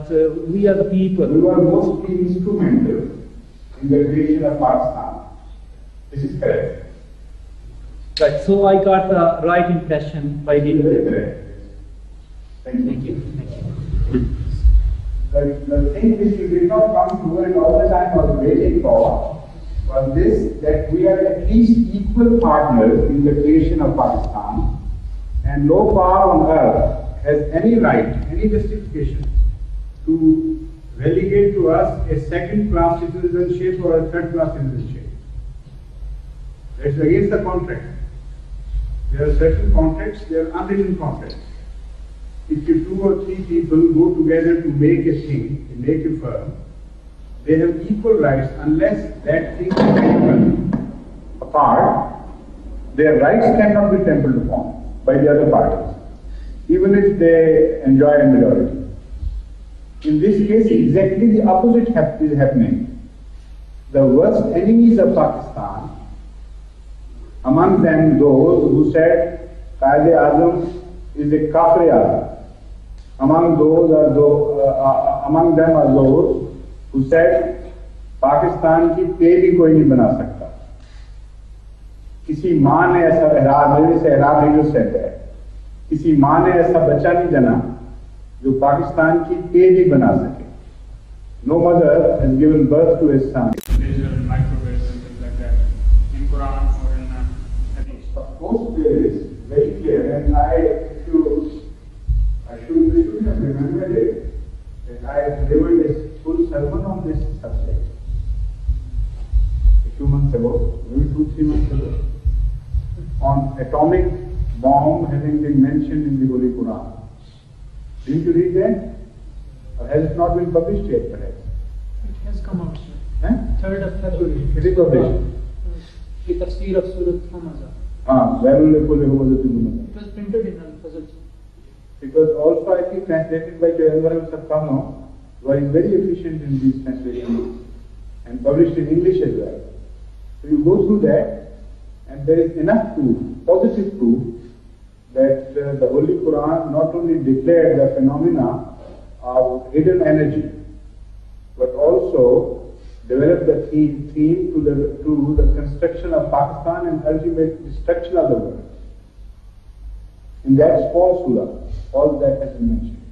We are the people. We were mostly instrumental in the creation of Pakistan. This is correct. Right, so I got the right impression by reading it. Correct. Thank you. Thank you. The thing which you did not come to and all the time was waiting for was this, that we are at least equal partners in the creation of Pakistan, and no power on earth has any right, any justification to relegate to us a second-class citizenship or a third-class citizenship. That's against the contract. There are certain contracts, there are unwritten contracts. If you 2 or 3 people go together to make a thing, to make a firm, they have equal rights unless that thing is taken apart. Their rights cannot be trampled upon by the other parties, even if they enjoy a majority. In this case, exactly the opposite is happening. The worst enemies of Pakistan, among them those who said Qadiyani is a kafir Azam. Among them are those who said Pakistan की तेल ही कोई नहीं बना सकता. किसी माँ ने ऐसा किसी माँ ने ऐसा बच्चा नहीं जाना जो पाकिस्तान की तेल ही बना सके. No mother has given birth to a son. Microwaves and things like that in Quran or in Hadith. Of course, there is very clear, and I should have remembered it, that I delivered a full sermon on this subject a few months ago, maybe 2-3 months ago, on atomic bomb having been mentioned in the Holy Quran. Didn't you read that? Or has it not been published yet, perhaps? It has come out, sir. 3rd of February. It is published. The tafsir of Surah Al-Hamza. It was printed in Al-Fazl. It was also, I think, translated by Jayalwar Sapkano, who are very efficient in these translations, and published in English as well. So you go through that, and there is enough proof, positive proof, that the Holy Quran not only declared the phenomena of hidden energy, but also developed the theme to the construction of Pakistan and ultimate destruction of the world. In that small surah, all that has been mentioned.